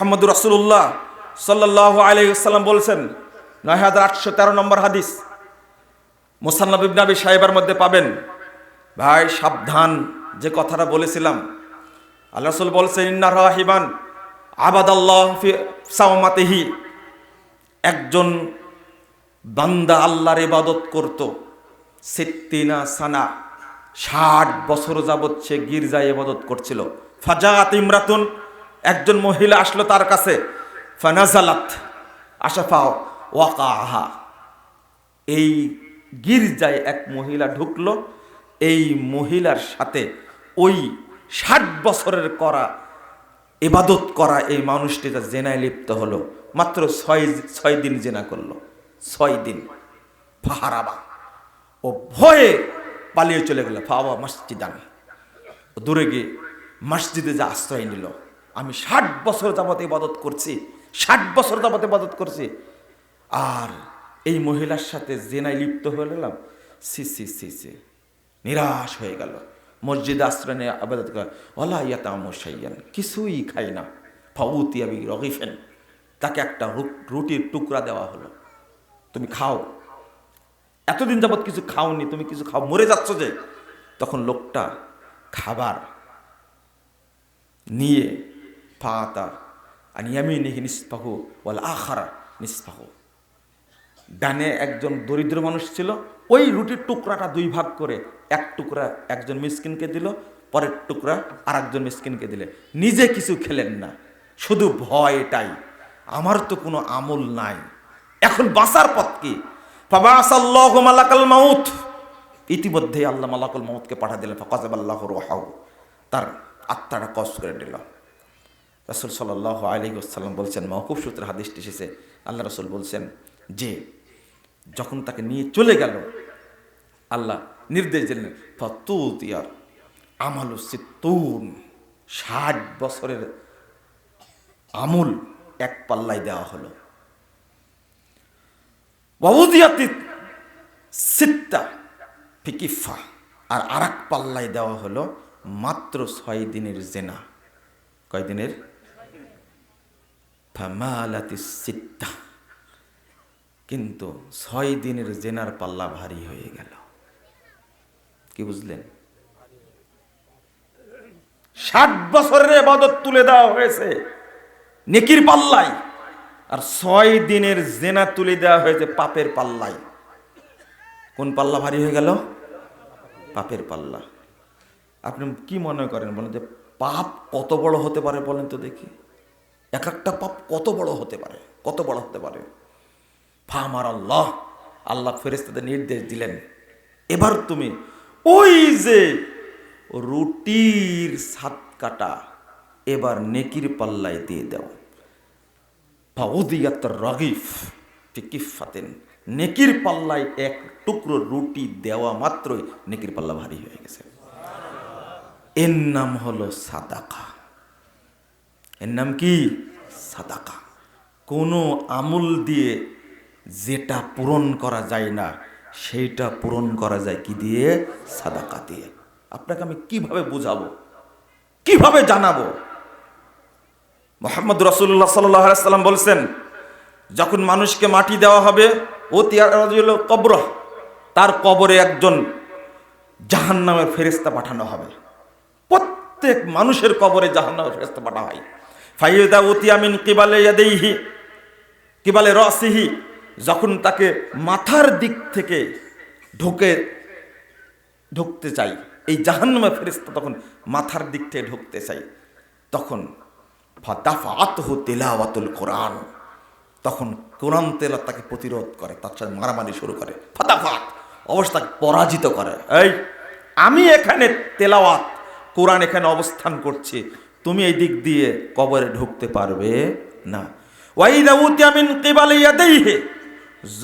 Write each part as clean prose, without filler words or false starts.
মুহাম্মদুর রাসূলুল্লাহ সাল্লাল্লাহু আলাইহি ওয়াসাল্লাম বলছেন, ৯৮১৩ নম্বর হাদিস, মুসান্নাফ ইবনে আবি শাইবার মধ্যে পাবেন। ভাই সাবধান, যে কথাটা বলেছিলাম, আল্লাহ রাসূল বলছেন, ইন্না রাহিবান আবাদাল্লাহ ফি সাওমাতিহি, একজন বান্দা আল্লাহর ইবাদত করত সিত্তিনা সানা, ৬০ বছর যাবৎ সে গির্জায় ইবাদত করছিল। ফাজাত ইমরাতুন, একজন মহিলা আসলো তার কাছে, ফানাজালাত আশাফা ওয়াকাহা, এই গির্জায় এক মহিলা ঢুকলো, এই মহিলার সাথে ওই ৬০ বছরের করা ইবাদত করা এই মানুষটি তার জেনায় লিপ্ত হলো। মাত্র ছয় দিন জেনা করলো, ৬ দিন। ফাহারাবা, ও ভয়ে পালিয়ে চলে গেল। ফাওয়া মসজিদান, দূরে গিয়ে মসজিদে যা আশ্রয় নিল। আমি ৬০ বছর যাবত ইবাদত করছি, ৬০ বছর যাবত ইবাদত করছি, আর এই মহিলার সাথে জেনায় লিপ্ত হয়ে গেলাম। সি সি সি সি, নিরাশ হয়ে গেল। মসজিদে আশ্রয় নিয়ে আবাদত করে, ওলা ইয়াতামুশাইয়ান, কিছুই খাই না। ফাউতিয়াবি রগিফেন, তাকে একটা রুটির টুকরা দেওয়া হলো, তুমি খাও, এতদিন যাবৎ কিছু খাওনি, তুমি কিছু খাও, মরে যাচ্ছ যে। তখন লোকটা খাবার নিয়ে ফাতা আনিয়ামিনিহি নিসফাহু ওয়াল আখারা নিসফাহু, ডানে একজন দরিদ্র মানুষ ছিল, ওই রুটির টুকরাটা 2 ভাগ করে, এক টুকরা একজন মিসকিনকে দিল, পরের টুকরা আর একজন মিসকিনকে দিলে। নিজে কিছু খেলেন না, শুধু ভয় এটাই, আমার তো কোনো আমল নাই, এখন বাঁচার পথ কি? ফাবাসাল্লাহু মালাকাল মাউত, ইতিমধ্যেই আল্লাহ মালাকুল মাউতকে পাঠা দিলেন। ফাকাযাবাল্লাহু রূহাহু, তার আত্মাটা কস করে দিল। রাসূল সাল্লাল্লাহু আলাইহি ওয়াসাল্লাম বলছেন, মাওকুফ সূত্রে হাদিসটি এসেছে, আল্লাহ রাসূল বলছেন যে যখন তাকে নিয়ে চলে গেল, আল্লাহ নির্দেশ দিলেন, ফাতুতিয়ার আমালু সিত্তুন, ৬০ বছরের আমল এক পাল্লায় দেওয়া হলো। ওয়াউদিয়াতিত সিত্তা ফিকিফা, আর আরেক পাল্লায় দেওয়া হলো মাত্র ৬ দিনের জেনা। কয় দিনের? ফামালাতিস সিত্তা, কিন্তু ৬ দিনের জেনার পাল্লা ভারী হয়ে গেল। কি বুঝলেন? ৬০ বছরের ইবাদত তুলে দেওয়া হয়েছে নেকির পাল্লায়, আর ৬ দিনের জেনা তুলে দেওয়া হয়েছে পাপের পাল্লায়। কোন পাল্লা ভারী হয়ে গেল? পাপের পাল্লা। আপনি কি মনে করেন বলেন, যে পাপ কত বড় হতে পারে বলেন তো দেখি? এক একটা পাপ কত বড় হতে পারে, কত বড় হতে পারে? ফামার আল্লাহ, আল্লাহ ফেরেশতাদের নির্দেশ দিলেন, এবার তুমি ওই যে রুটির সাদকাটা এবার নেকির পাল্লায় দিয়ে দাও। ফাউদিয়াত রাগিফ ফি কিফাতিন, নেকির পাল্লায় এক টুকরো রুটি দেওয়া মাত্রই নেকির পাল্লা ভারী হয়ে গেছে। এর নাম হলো সাদাকা। এর নাম কি? সাদাকা। কোনো আমল দিয়ে যেটা পূরণ করা যায় না, সেইটা পূরণ করা যায় কি দিয়ে? সাদাকা দিয়ে। আপনাকে আমি কিভাবে বুঝাবো, কিভাবে জানাবো? মুহাম্মদ রাসূলুল্লাহ সাল্লাল্লাহু আলাইহি ওয়াসাল্লাম বলছেন, যখন মানুষকে মাটি দেওয়া হবে, ও তিয়ারাজুল কবর, তার কবরে একজন জাহান্নামের ফেরেশতা পাঠানো হবে। প্রত্যেক মানুষের কবরে জাহান্নামের ফেরেশতা পাঠানো হয়। ফাইদা উতিয়া মিন কিবালে ইয়াদাইহি কিবালে রাসিহি, যখন তাকে মাথার দিক থেকে ঢুকতে চাই, এই জাহান্নামের ফেরেশতা তখন মাথার দিক থেকে ঢুকতে চাই, তখন ফাদাফাতহু তিলাওয়াতুল কোরআন, তখন কোরআন তেলাওয়াত তাকে প্রতিরোধ করে, তার সাথে মারামারি শুরু করে। ফাদাফাত, অবস্থাকে পরাজিত করে। এই আমি এখানে তেলাওয়াত, কোরআন এখানে অবস্থান করছি, তুমি এই দিক দিয়ে কবরে ঢুকতে পারবে না। ওয়াইদা উতিয়া মিন কিবালি ইয়াদাইহি,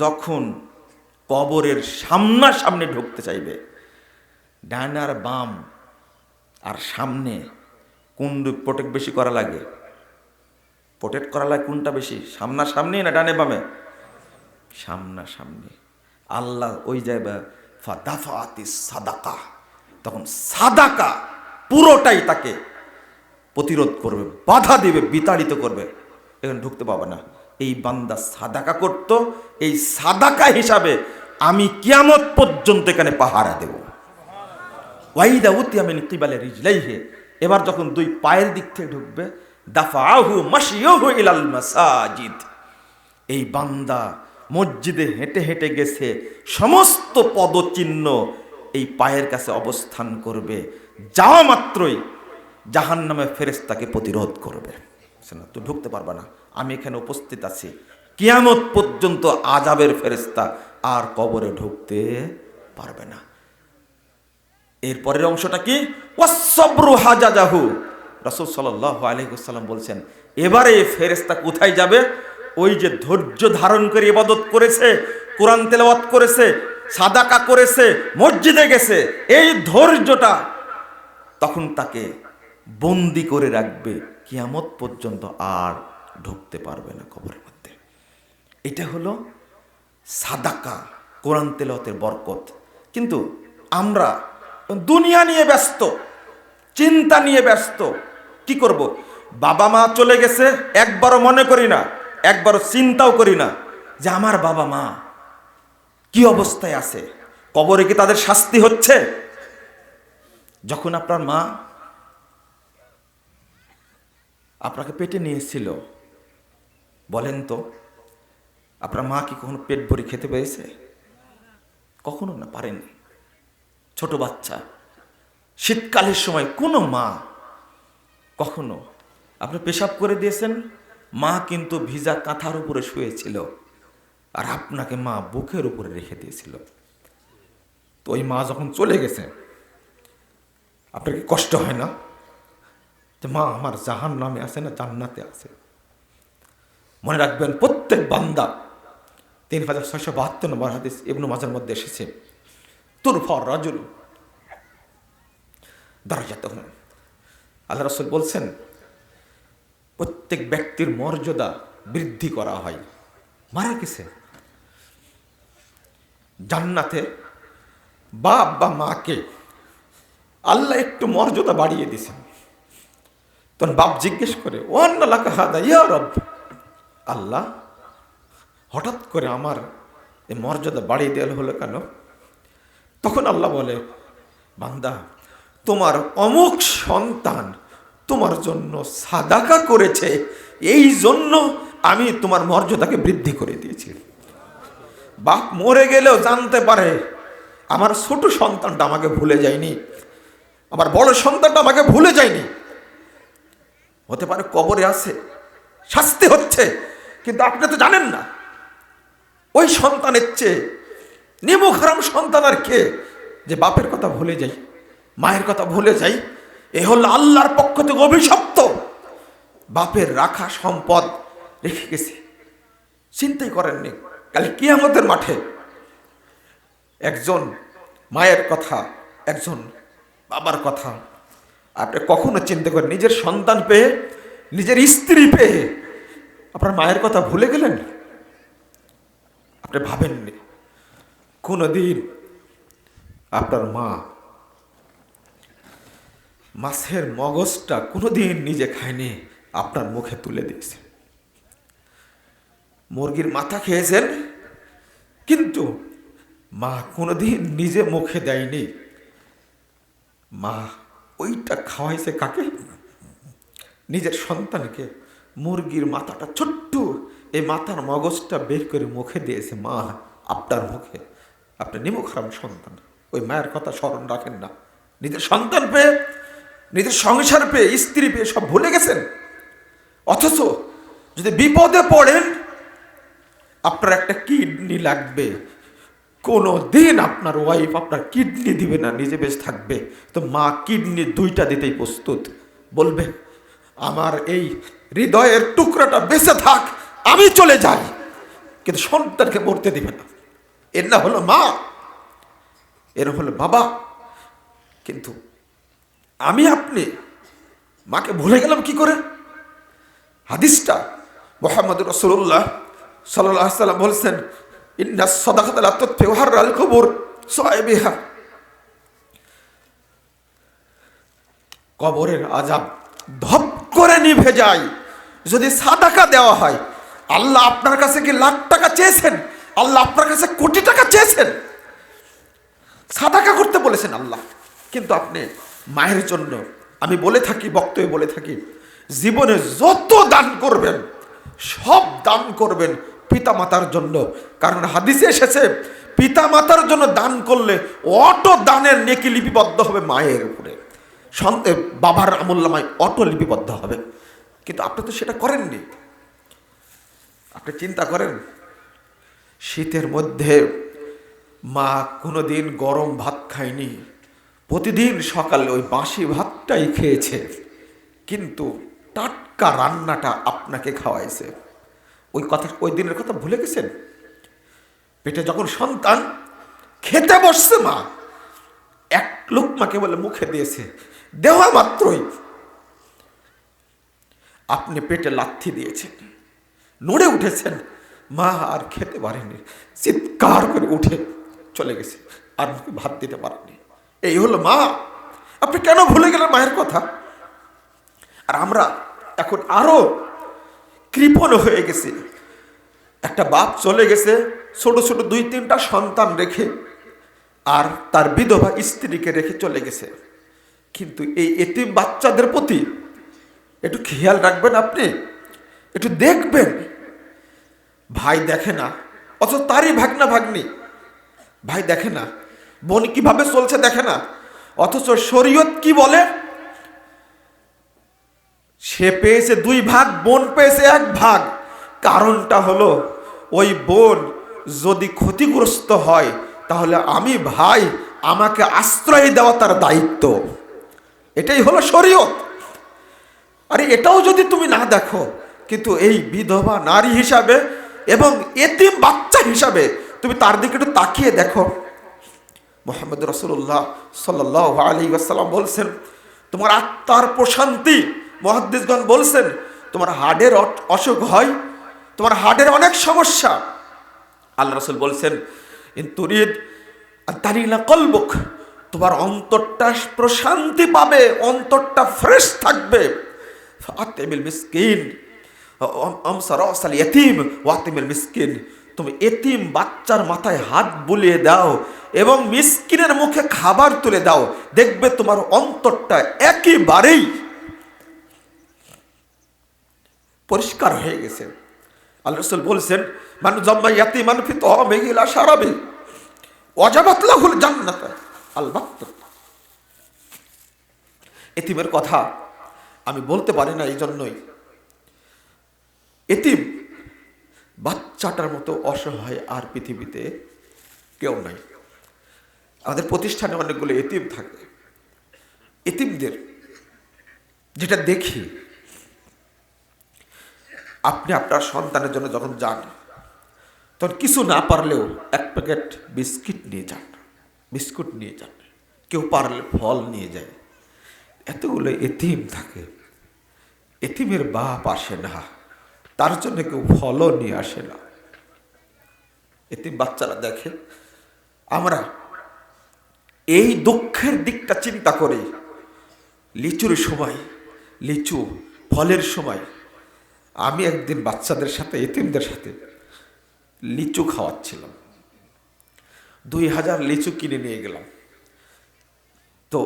যখন কবরের সামনাসামনি ঢুকতে চাইবে, ডান আর বাম আর সামনে কোন প্রোটেক্ট বেশি করা লাগে? প্রোটেক্ট করা লাগে কোনটা বেশি? সামনাসামনি না ডানে বামে? সামনাসামনি। আল্লাহ ওই জায়গায় ফাদাফাতিস সাদাকা, তখন সাদাকা পুরোটাই তাকে প্রতিরোধ করবে, বাধা দিবে, বিতাড়িত করবে। এখানে ঢুকতে পাবে না। এই বান্দা সাদাকা করত, এই সাদাকা হিসাবে আমি কিয়ামত পর্যন্ত এখানে পাহারা দেব। ওয়াইদা উতিয়া মিন কিবালি রিজলাইহি, এবার যখন দুই পায়ের দিক থেকে ঢুকবে, দাফাহু মাশিয়ুহু ইলাল মাসাজিদ, এই বান্দা মসজিদে হেঁটে হেঁটে গেছে, সমস্ত পদচিহ্ন এই পায়ের কাছে অবস্থান করবে, যাওয়া মাত্রই জাহান্নামের ফেরেশতাকে প্রতিরোধ করবে, না তুই ঢুকতে পারবে না, আমি এখানে উপস্থিত আছি। কিয়ামত পর্যন্ত আযাবের ফেরেশতা আর কবরে ঢুকতে পারবে না। এরপরের অংশটা কি? ওয়াসসাবরু হাজাজাহু, রাসূল সাল্লাল্লাহু আলাইহি ওয়াসাল্লাম বলছেন এবারে ফেরেশতা কোথায় যাবে? ওই যে ধৈর্য ধারণ করে ইবাদত করেছে, কোরআন তেলাওয়াত করেছে, সাদাকা করেছে, মসজিদে গেছে, এই ধৈর্যটা তখন তাকে বন্দি করে রাখবে, কিয়ামত পর্যন্ত আর ঢুকতে পারবে না কবরের মধ্যে। এটা হলো সাদাকা, কোরআন তেলাওয়াতের বরকত। কিন্তু আমরা দুনিয়া নিয়ে ব্যস্ত, চিন্তা নিয়ে ব্যস্ত। কি করব? বাবা মা চলে গেছে, একবারও মনে করি না, একবারও চিন্তাও করি না যে আমার বাবা মা কি অবস্থায় আছে, কবরে কি তাদের শাস্তি হচ্ছে? যখন আপনার মা আপনাকে পেটে নিয়েছিল, বলেন তো আপনার মা কি কখনো পেট ভরে খেতে পেরেছে? কখনো না, পারেনি। ছোট বাচ্চা, শীতকালের সময় কোনো মা কখনো আপনি পেশাব করে দিয়েছেন, মা কিন্তু ভিজা কাঁথার উপরে শুয়েছিল আর আপনাকে মা বুকের উপরে রেখে দিয়েছিল। তো ওই মা যখন চলে গেছে, আপনার কি কষ্ট হয় না যে মা আমার জাহান্নামে আছে না জান্নাতে আছে? মনে রাখবেন, প্রত্যেক বান্দা 3672 নম্বর হাদিস ইবনে মাজার মধ্যে এসেছে, তুরফা রাজুল দারাজাতুহু, আল্লাহ রাসূল বলছেন প্রত্যেক ব্যক্তির মর্যাদা বৃদ্ধি করা হয়। মারা গেছে, জান্নাতে বাপ বা মাকে আল্লাহ একটু মর্যাদা বাড়িয়ে দিয়েছেন। তখন বাপ জিজ্ঞেস করে, ও আন্না লাকা হাদা ইয়া রব, আল্লাহ হঠাৎ করে আমার এই মর্যাদা বাড়িয়ে দেওয়া হলো কেন? তখন আল্লাহ বলে, বান্দা তোমার অমুক সন্তান তোমার জন্য সাদাকা করেছে, এই জন্য আমি তোমার মর্যাদাকে বৃদ্ধি করে দিয়েছি। বাপ মরে গেলেও জানতে পারে আমার ছোট সন্তানটা আমাকে ভুলে যায়নি, আমার বড় সন্তানটা আমাকে ভুলে যায়নি। হতে পারে কবরে আছে, শাস্তি হচ্ছে, কিন্তু আপনি তো জানেন না ওই সন্তানের চেয়ে নিমুখ হারাম সন্তান আর কে, যে বাপের কথা ভুলে যাই, মায়ের কথা ভুলে যাই। এ হল আল্লাহর পক্ষ থেকে অভিশপ্ত। বাপের রাখা সম্পদ রেখে গেছে, চিন্তাই করেননি। কাল কিয়ামতের মাঠে একজন মায়ের কথা, একজন বাবার কথা আপনি কখনো চিন্তা করেন? নিজের সন্তান পেয়ে, নিজের স্ত্রী পেয়ে আপনার মায়ের কথা ভুলে গেলেন? আপনি ভাবেননি কোনদিন আপনার মা মাছের মগজটা কোনোদিন নিজে খায়নি, আপনার মুখে তুলে দিয়েছে। মুরগির মাথা খেয়েছেন, কিন্তু মা কোনোদিন নিজে মুখে দেয়নি। মা ওইটা খাওয়াইছে কাকে? নিজের সন্তানকে। মুরগির মাথাটা ছোট্ট, এই মাথার মগজটা বের করে মুখে দিয়েছে মা আপনার মুখে। আপনি নিমুখ হারাম সন্তান, ওই মায়ের কথা স্মরণ রাখেন না। নিজের সন্তান পেয়ে, নিজের সংসার পেয়ে, স্ত্রী পেয়ে সব ভুলে গেছেন। অথচ যদি বিপদে পড়েন, আপনার একটা কিডনি লাগবে, কোনো দিন আপনার ওয়াইফ আপনার কিডনি দিবে না, নিজে বেশ থাকবে। তো মা কিডনি দুইটা দিতেই প্রস্তুত, বলবে আমার এই হৃদয়ের টুকরাটা বেঁচে থাক, আমি চলে যাই, কিন্তু সন্তানকে মরতে দিবে না। এর না হলো মা, এর হলো বাবা। কিন্তু আমি আপনি মাকে ভুলে গেলাম কি করে? হাদিসটা মুহাম্মদ রাসূলুল্লাহ সাল্লাল্লাহু আলাইহি ওয়াসাল্লাম বলছেন, ইন্না সাদাকাতা লা তুতফিউ হাররাল কুবুর সাহিবিহা, কবরের আযাব ধপ করে নিভে যায় যদি সাদাকা দেওয়া হয়, আল্লাহ আপনার কাছে কি লাখ টাকা চেয়েছেন? আল্লাহ আপনার কাছে কোটি টাকা চেয়েছেন? সাদাকা করতে বলেছেন আল্লাহ। কিন্তু আপনি মায়ের জন্য, আমি বলে থাকি, বক্তব্যে বলে থাকি, জীবনে যত দান করবেন সব দান করবেন পিতা মাতার জন্য। কারণ হাদিসে এসেছে পিতা মাতার জন্য দান করলে অটো দানের নেকি লিপিবদ্ধ হবে মায়ের উপরে, বাবার আমলনামায় অটো লিপিবদ্ধ হবে। কিন্তু আপনি তো সেটা করেননি। আপনি চিন্তা করেন, শীতের মধ্যে মা কোনোদিন গরম ভাত খায়নি, প্রতিদিন সকালে ওই বাসি ভাতটাই খেয়েছে, কিন্তু টাটকা রান্নাটা আপনাকে খাওয়াইছে। ওই দিনের কথা ভুলে গেছেন? পেটে যখন সন্তান খেতে বসছে, মা এক লোকমাকে বলে মুখে দিয়েছে, দেওয়া মাত্রই আপনি পেটে লাথি দিয়েছেন, নড়ে উঠেছেন, মা আর খেতে পারেনি, চিৎকার করে উঠে চলে গেছে, আর ভাত দিতে পারেনি। এই হলো মা। আপনি কেন ভুলে গেলেন মায়ের কথা? আর আমরা এখন আরো কৃপণ হয়ে গেছি। একটা বাপ চলে গেছে ছোট ছোট 2-3টা সন্তান রেখে, আর তার বিধবা স্ত্রীকে রেখে চলে গেছে। কিন্তু এই এতিম বাচ্চাদের প্রতি একটু খেয়াল রাখবেন, আপনি একটু দেখবেন। ভাই দেখে না, অথচ তারই ভাগনা ভাগ্নি, ভাই দেখে না, বোন কিভাবে চলছে দেখে না, অথচ শরীয়ত কি বলে? সে পেয়েছে 2 ভাগ, বোন পেয়েছে 1 ভাগ। কারণটা হলো ওই বোন যদি ক্ষতিগ্রস্ত হয় তাহলে আমি ভাই, আমাকে আশ্রয় দেওয়া তার দায়িত্ব। এটাই হলো শরীয়ত। আরে এটাও যদি তুমি না দেখো, কিন্তু এই বিধবা নারী হিসাবে এবং এতিম বাচ্চা হিসাবে তুমি তার দিকে একটু তাকিয়ে দেখো। মুহাম্মদ রাসূলুল্লাহ সাল্লাল্লাহু আলাইহি ওয়াসাল্লাম বলছেন, তোমার আত্মার প্রশান্তি, মুহাদ্দিসগণ বলছেন, তোমার হার্টের অসুখ হয়, তোমার হার্টের অনেক সমস্যা, আল্লাহ রাসূল বলছেন, ইন তুরিদ আতারিলা কলবুক, তোমার অন্তরটা প্রশান্তি পাবে, অন্তরটা ফ্রেশ থাকবে। ফাতিমিল মিসকিন আমসারাসাল ইয়াতীম ওয়াতিমিল মিসকিন, তুমি এতিম বাচ্চার মাথায় হাত বুলিয়ে দাও এবং মিসকিনের মুখে খাবার তুলে দাও, দেখবে তোমার অন্তরটা একেবারেই পরিষ্কার হয়ে গেছে। আল্লাহ রাসূল বলছেন, মান জাম্মা ইয়াতীমান ফি তাআমিহি লা শারাবি ওয়াজাবাত লাহুল জান্নাত আলবাত্তা। এতিমের কথা আমি বলতে পারি না, এই জন্যই এতিম বাচ্চাটার মতো অসহায় আর পৃথিবীতে কেউ নাই। আমাদের প্রতিষ্ঠানে অনেকগুলো এতিম থাকে। এতিমদের যেটা দেখি, আপনি আপনার সন্তানের জন্য যখন যান, তখন কিছু না পারলেও 1 প্যাকেট বিস্কিট নিয়ে যান, বিস্কুট নিয়ে যান, কেউ পারলে ফল নিয়ে যায়। এতগুলো এতিম থাকে, এতিমের বাপ আসে না, তার জন্য কেউ ফলও নিয়ে আসে না। এতিম বাচ্চারা দেখে, আমরা এই দুঃখের দিকটা চিন্তা করি। লিচুর সময়, লিচু ফলের সময়, আমি একদিন বাচ্চাদের সাথে, এতিমদের সাথে লিচু খাওয়াচ্ছিলাম, 2000 লিচু কিনে নিয়ে গেলাম। তো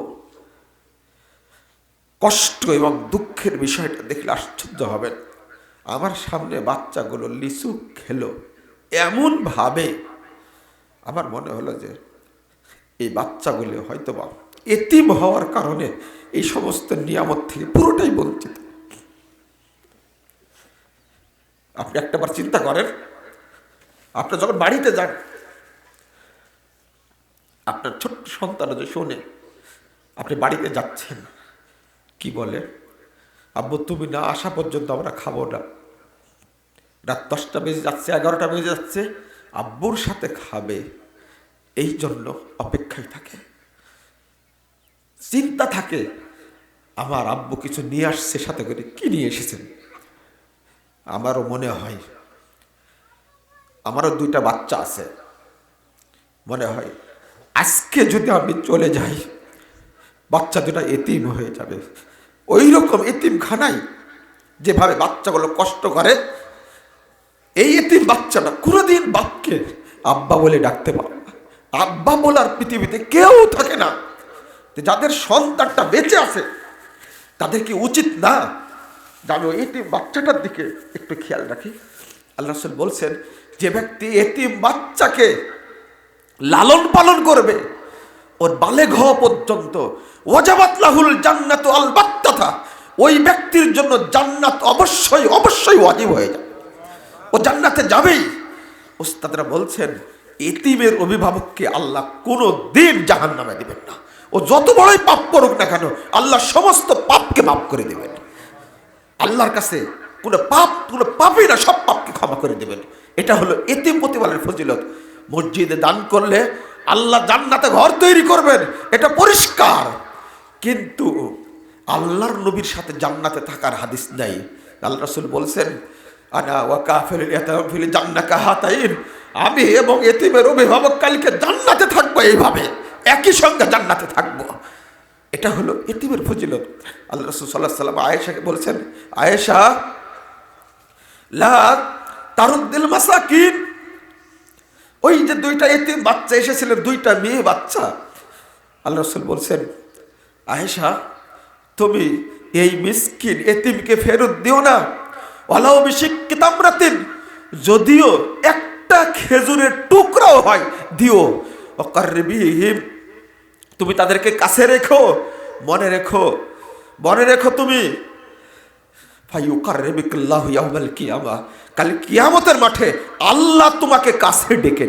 কষ্ট এবং দুঃখের বিষয়টা দেখলে আশ্চর্য হবেন। আমার সামনে বাচ্চাগুলো লিচু খেলো এমন ভাবে, আমার মনে হলো যে এই বাচ্চাগুলো হয়তোবা এতিম হওয়ার কারণে এই সমস্ত নিয়ামত থেকে পুরোটাই বঞ্চিত। আপনি একটাবার চিন্তা করেন, আপনি যখন বাড়িতে যান, আপনার ছোট্ট সন্তান যে শোনে আপনি বাড়িতে যাচ্ছেন, কি বলে, আব্বু তুমি না আসা পর্যন্ত আমরা খাবো না। রাত 10টা বেজে যাচ্ছে, 11টা বেজে যাচ্ছে, আব্বুর সাথে খাবে, এই জন্য অপেক্ষায় থাকে। চিন্তা থাকে, আমার আব্বু কিছু নিয়ে আসছে, সাথে করে কি নিয়ে এসেছেন। আমারও মনে হয়, আমারও 2টা বাচ্চা আছে, মনে হয় আজকে যদি আমি চলে যাই, বাচ্চা 2টা এতিম হয়ে যাবে। ওই রকম এতিমখানায় যেভাবে বাচ্চাগুলো কষ্ট করে, এই এতিম বাচ্চাটা কোনোদিন বাপকে আব্বা বলে ডাকতে পারে না। আব্বা বলার পৃথিবীতে কেউ থাকে না। যাদের সন্তানটা বেঁচে আছে তাদের কি উচিত না যে আমি এতিম বাচ্চাটার দিকে একটু খেয়াল রাখি? আল্লাহ রাসূল বলছেন, যে ব্যক্তি এতিম বাচ্চাকে লালন পালন করবে ওর বালেগ হওয়া পর্যন্ত, ওয়াজাবাত লাহুল জান্নাতু আলবাত্তাতা, ওই ব্যক্তির জন্য জান্নাত অবশ্যই অবশ্যই ওয়াজিব হয়ে যাবে, ও জান্নাতে যাবেই। উস্তাদরা বলছেন এতিমের অভিভাবককে আল্লাহ কোনো দিন জাহান্নামে দিবেন না। ও যত বড়ই পাপ করুক না কেন আল্লাহ সমস্ত পাপকে মাফ করে দেবেন। আল্লাহর কাছে কোনো পাপই না, সব পাপকে ক্ষমা করে দেবেন। এটা হলো এতিম প্রতিপালনের ফজিলত। মসজিদে দান করলে আল্লাহ জান্নাতে ঘর তৈরি করবেন, এটা পরিষ্কার। কিন্তু আল্লাহর নবীর সাথে জান্নাতে থাকার হাদিস নাই। আল্লাহ রাসূল বলছেন, আনা ওয়া কাফিলুল ইয়াতাম ফিল জান্নাতি কাহাতাইন, আমি এবং এতিমের অভিভাবক কালকে জান্নাতে থাকবো, এইভাবে একই সঙ্গে জান্নাতে থাকবো। এটা হলো এতিমের ফজিলত। আল্লাহ রাসূল সাল্লাল্লাহু আলাইহি ওয়াসাল্লাম আয়েশাকে বলছেন, আয়েশা লা তারুদ্দিল মাসাকিন, ওই যে দুইটা এতিম বাচ্চা এসেছিলেন, দুইটা মেয়ে বাচ্চা, আল্লাহ রাসূল বলছেন, আয়েশা তুমি এই মিসকিন এতিমকে ফেরত দিও না, ওয়ালাউ বিশিক্কি তামরাতিন, যদিও একটা খেজুরের টুকরাও হয় দিও, ওয়াকাররিবিহিম, তুমি তাদেরকে কাছে রেখো, মনে রেখো তুমি, ফায়ুকাররিবিকাল্লাহু ইয়াউমাল কিয়ামা, কাল কিয়ামতের মাঠে আল্লাহ তোমাকে কাছে ডেকে